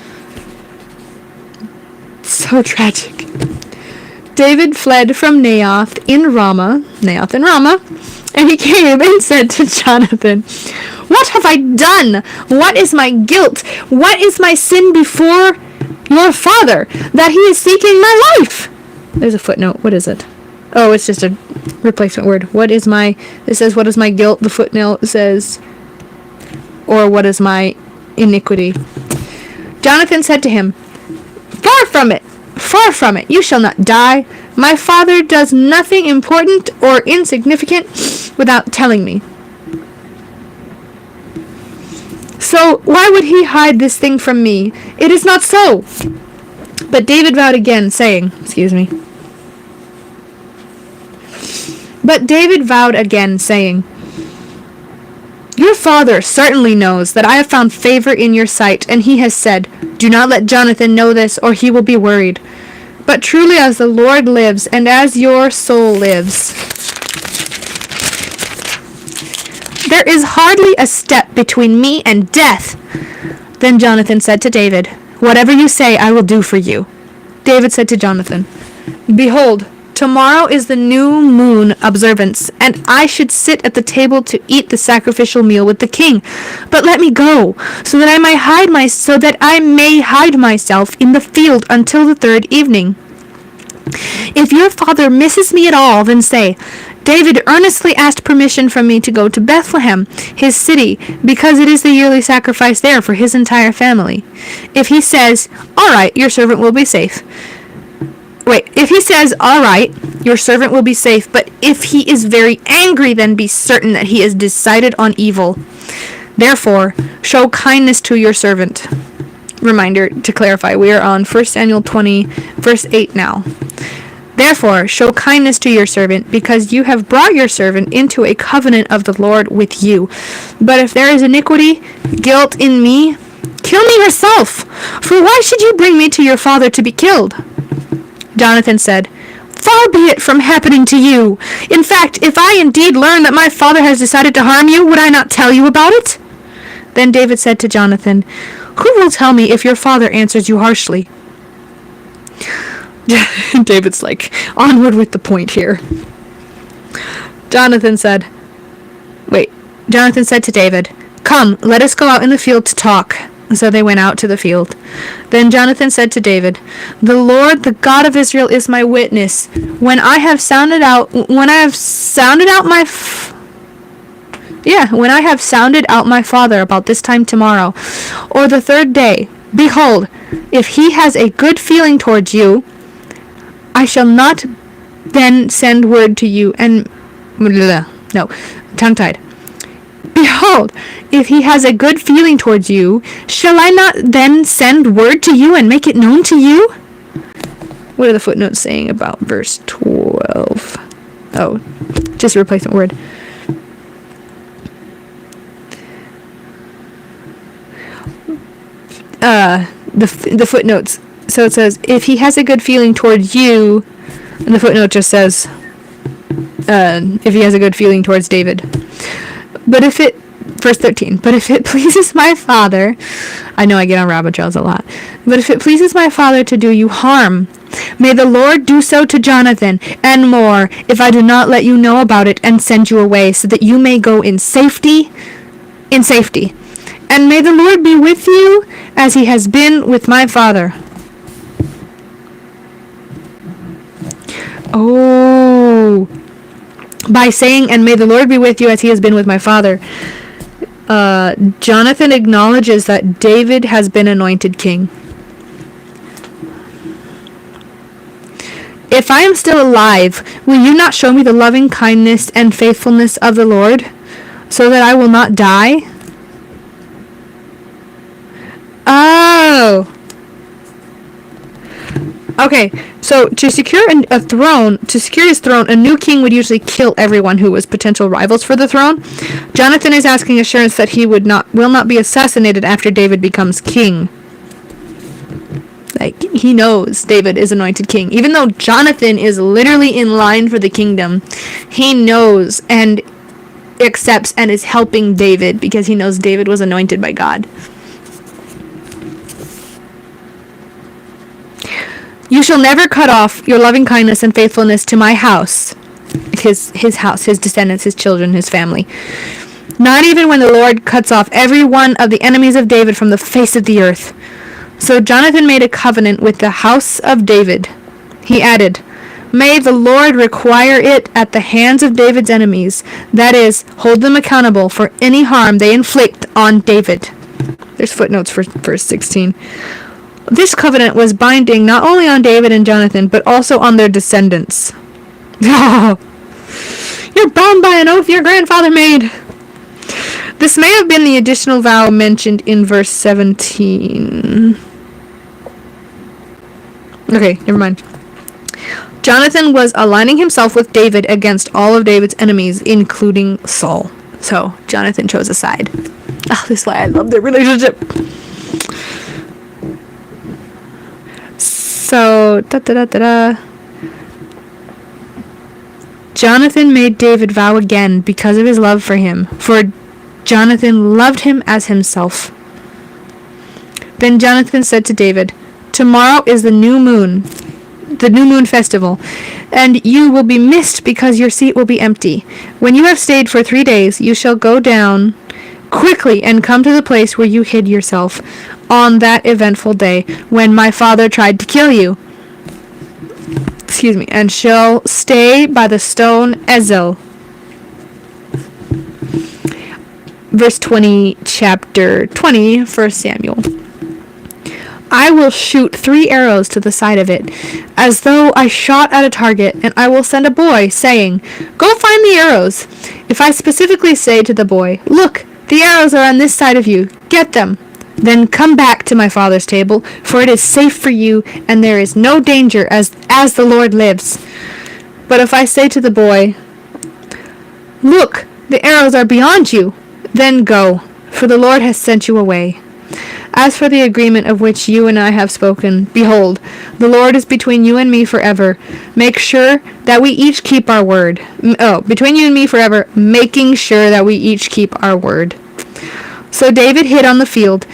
So tragic. David fled from Naioth in Ramah, and he came and said to Jonathan, "What have I done? What is my guilt? What is my sin before your father, that he is seeking my life?" There's a footnote. What is it? Oh, it's just a replacement word. It says, what is my guilt? The footnote says, or what is my iniquity? Jonathan said to him, Far from it, you shall not die. My father does nothing important or insignificant without telling me. So why would he hide this thing from me? It is not so. But David vowed again, saying, Your father certainly knows that I have found favor in your sight, and he has said, Do not let Jonathan know this, or he will be worried. But truly as the Lord lives, and as your soul lives, there is hardly a step between me and death. Then Jonathan said to David, Whatever you say, I will do for you. David said to Jonathan, Behold, tomorrow is the new moon observance, and I should sit at the table to eat the sacrificial meal with the king. But let me go, so that I may hide myself in the field until the third evening. If your father misses me at all, then say, David earnestly asked permission from me to go to Bethlehem, his city, because it is the yearly sacrifice there for his entire family. If he says, All right, your servant will be safe. If he says, All right, your servant will be safe, but if he is very angry, then be certain that he has decided on evil. Therefore, show kindness to your servant. Reminder, to clarify, we are on 1 Samuel 20, verse 8 now. Therefore, show kindness to your servant, because you have brought your servant into a covenant of the Lord with you. But if there is iniquity, guilt in me, kill me yourself, for why should you bring me to your father to be killed? Jonathan said, Far be it from happening to you. In fact, if I indeed learn that my father has decided to harm you, would I not tell you about it? Then David said to Jonathan, Who will tell me if your father answers you harshly? David's like, onward with the point here. Jonathan said to David, Come, let us go out in the field to talk. So they went out to the field. Then Jonathan said to David, The Lord, the God of Israel, is my witness. When I have sounded out my father about this time tomorrow, or the third day, behold, if he has a good feeling towards you, I shall not then send word to you tongue-tied. Behold, if he has a good feeling towards you, shall I not then send word to you and make it known to you? What are the footnotes saying about verse 12? Oh, just a replacement word. The footnotes. So it says, if he has a good feeling towards you, and the footnote just says, if he has a good feeling towards David. Verse 13, but if it pleases my father, I know I get on rabbit trails a lot, but if it pleases my father to do you harm, may the Lord do so to Jonathan, and more, if I do not let you know about it and send you away, so that you may go in safety. And may the Lord be with you, as he has been with my father. Oh. By saying, and may the Lord be with you as he has been with my father. Jonathan acknowledges that David has been anointed king. If I am still alive, will you not show me the loving kindness and faithfulness of the Lord, so that I will not die? Oh. Okay, so to secure his throne, a new king would usually kill everyone who was potential rivals for the throne. Jonathan is asking assurance that he will not be assassinated after David becomes king. Like, he knows David is anointed king. Even though Jonathan is literally in line for the kingdom, he knows and accepts and is helping David because he knows David was anointed by God. You shall never cut off your loving kindness and faithfulness to my house. His house, his descendants, his children, his family. Not even when the Lord cuts off every one of the enemies of David from the face of the earth. So Jonathan made a covenant with the house of David. He added, may the Lord require it at the hands of David's enemies, that is, hold them accountable for any harm they inflict on David. There's footnotes for verse 16. This covenant was binding not only on David and Jonathan, but also on their descendants. You're bound by an oath your grandfather made. This may have been the additional vow mentioned in verse 17. Okay, never mind. Jonathan was aligning himself with David against all of David's enemies, including Saul. So, Jonathan chose a side. Oh, this is why I love their relationship. So, Jonathan made David vow again because of his love for him, for Jonathan loved him as himself. Then Jonathan said to David, tomorrow is the new moon festival, and you will be missed because your seat will be empty. When you have stayed for 3 days, you shall go down quickly and come to the place where you hid yourself on that eventful day when my father tried to kill you. And shall stay by the stone Ezel. Verse 20, chapter 20, 1 Samuel. I will shoot 3 arrows to the side of it, as though I shot at a target, and I will send a boy, saying, go find the arrows. If I specifically say to the boy, look, the arrows are on this side of you, get them. Then come back to my father's table, for it is safe for you, and there is no danger as the Lord lives. But if I say to the boy, look, the arrows are beyond you, then go, for the Lord has sent you away. As for the agreement of which you and I have spoken, behold, the Lord is between you and me forever. Make sure that we each keep our word. Between you and me forever, making sure that we each keep our word. So David hid on the field,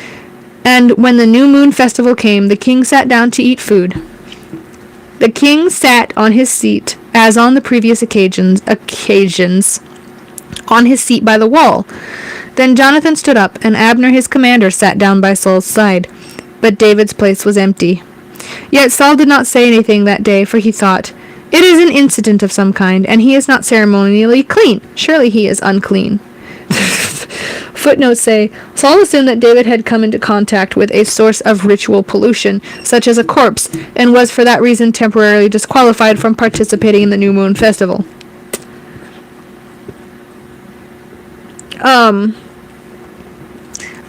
and when the new moon festival came, the king sat down to eat food. The king sat on his seat, as on the previous occasions, on his seat by the wall. Then Jonathan stood up, and Abner his commander sat down by Saul's side. But David's place was empty. Yet Saul did not say anything that day, for he thought, it is an incident of some kind, and he is not ceremonially clean. Surely he is unclean. Footnotes say, Saul assumed that David had come into contact with a source of ritual pollution, such as a corpse, and was for that reason temporarily disqualified from participating in the new moon festival.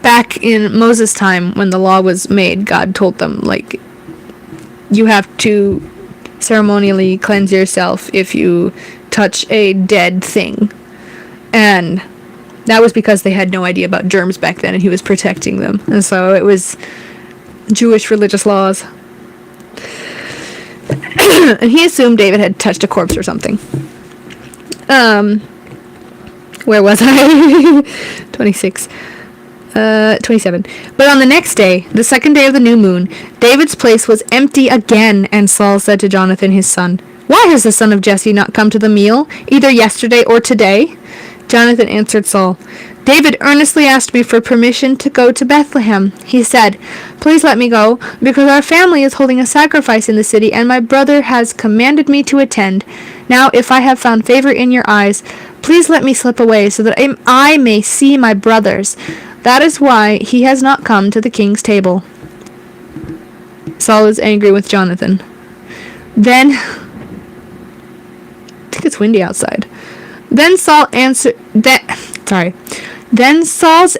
Back in Moses' time, when the law was made, God told them, you have to ceremonially cleanse yourself if you touch a dead thing. And that was because they had no idea about germs back then, and he was protecting them. And so it was Jewish religious laws. And he assumed David had touched a corpse or something. Where was I? 26. 27. But on the next day, the second day of the new moon, David's place was empty again, and Saul said to Jonathan his son, why has the son of Jesse not come to the meal, either yesterday or today? Jonathan answered Saul, David earnestly asked me for permission to go to Bethlehem. He said, "Please let me go, because our family is holding a sacrifice in the city, and my brother has commanded me to attend. Now, if I have found favor in your eyes, please let me slip away, so that I may see my brothers. That is why he has not come to the king's table." Saul is angry with Jonathan. Then, I think it's windy outside. Then Saul's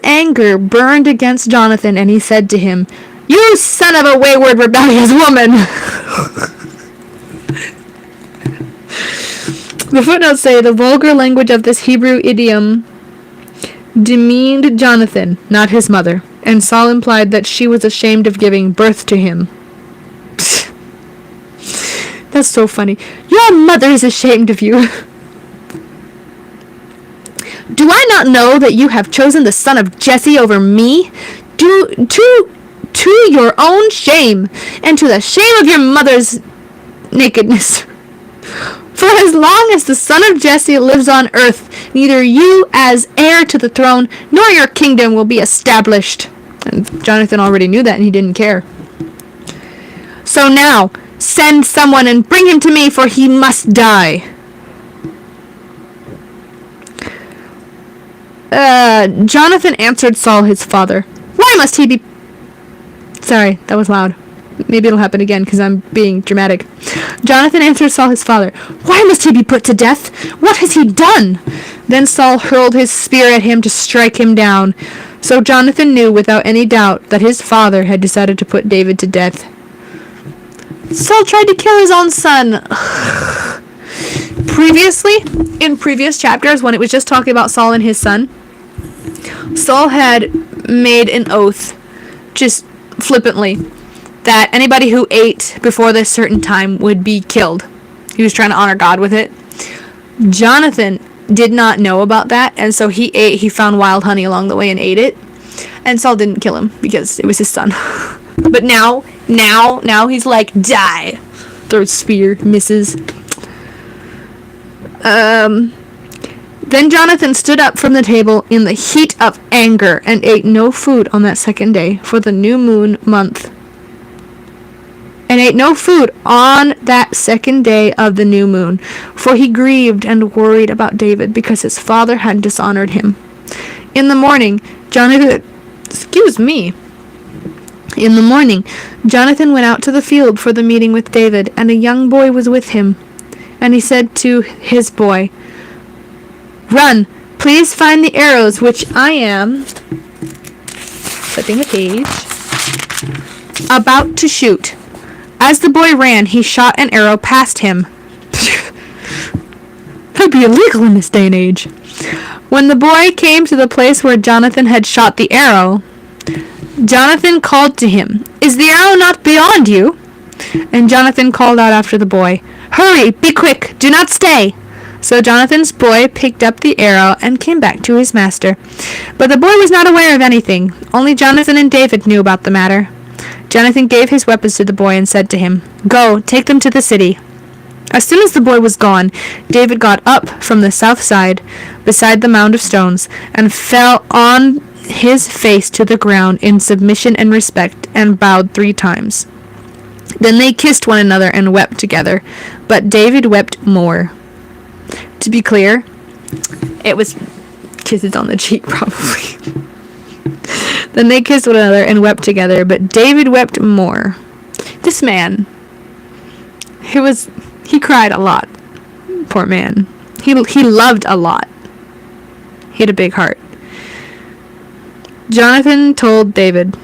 anger burned against Jonathan, and he said to him, "You son of a wayward, rebellious woman!" The footnotes say the vulgar language of this Hebrew idiom demeaned Jonathan, not his mother, and Saul implied that she was ashamed of giving birth to him. That's so funny. Your mother is ashamed of you. Do I not know that you have chosen the son of Jesse over me? To your own shame, and to the shame of your mother's nakedness. For as long as the son of Jesse lives on earth, neither you as heir to the throne, nor your kingdom will be established. And Jonathan already knew that, and he didn't care. So now, send someone and bring him to me, for he must die. Jonathan answered Saul his father. Why must he be... Sorry, that was loud. Maybe it'll happen again because I'm being dramatic. Jonathan answered Saul his father. Why must he be put to death? What has he done? Then Saul hurled his spear at him to strike him down. So Jonathan knew without any doubt that his father had decided to put David to death. Saul tried to kill his own son. Previously, in previous chapters, when it was just talking about Saul and his son, Saul had made an oath, just flippantly, that anybody who ate before this certain time would be killed. He was trying to honor God with it. Jonathan did not know about that, and so he found wild honey along the way and ate it. And Saul didn't kill him because it was his son. But now he's like, die. Throws spear, misses. Then Jonathan stood up from the table in the heat of anger and ate no food on that second day for the new moon month. And ate no food on that second day of the new moon, for he grieved and worried about David because his father had dishonored him. In the morning, Jonathan went out to the field for the meeting with David, and a young boy was with him. And he said to his boy, "Run, please find the arrows which I am," flipping the page, "about to shoot." As the boy ran, he shot an arrow past him. That'd be illegal in this day and age. When the boy came to the place where Jonathan had shot the arrow, Jonathan called to him, "Is the arrow not beyond you?" And Jonathan called out after the boy, "Hurry, be quick, do not stay." So Jonathan's boy picked up the arrow and came back to his master. But the boy was not aware of anything. Only Jonathan and David knew about the matter. Jonathan gave his weapons to the boy and said to him, "Go, take them to the city." As soon as the boy was gone, David got up from the south side, beside the mound of stones, and fell on his face to the ground in submission and respect, and bowed 3 times. Then they kissed one another and wept together, but David wept more. To be clear, it was kisses on the cheek, probably. Then they kissed one another and wept together, but David wept more. This man, he cried a lot. Poor man. He loved a lot. He had a big heart. Jonathan told David,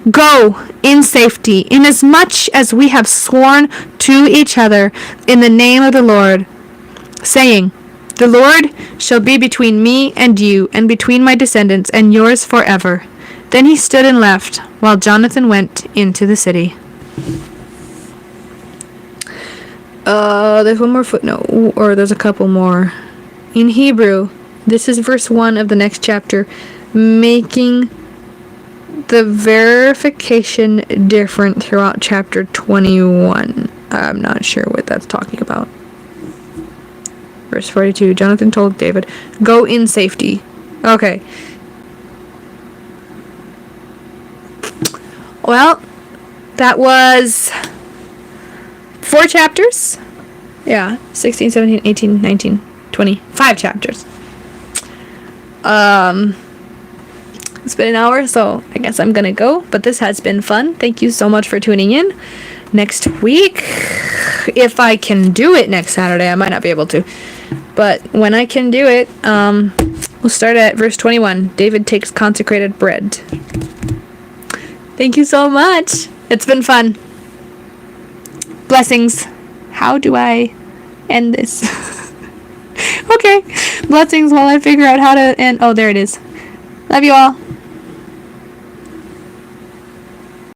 "Go in safety, inasmuch as we have sworn to each other in the name of the Lord, saying, 'The Lord shall be between me and you, and between my descendants and yours forever.'" Then he stood and left, while Jonathan went into the city. There's one more footnote, or there's a couple more. In Hebrew, this is verse 1 of the next chapter, making the verification different throughout chapter 21. I'm not sure what that's talking about. Verse 42, Jonathan told David, go in safety. Okay. Well, that was 4 chapters. Yeah, 16, 17, 18, 19, 20. 5 chapters. It's been an hour, so I guess I'm gonna go. But this has been fun. Thank you so much for tuning in. Next week, if I can do it next Saturday, I might not be able to. But when I can do it, we'll start at verse 21. David takes consecrated bread. Thank you so much. It's been fun. Blessings. How do I end this? Okay. Blessings while I figure out how to end. Oh, there it is. Love you all.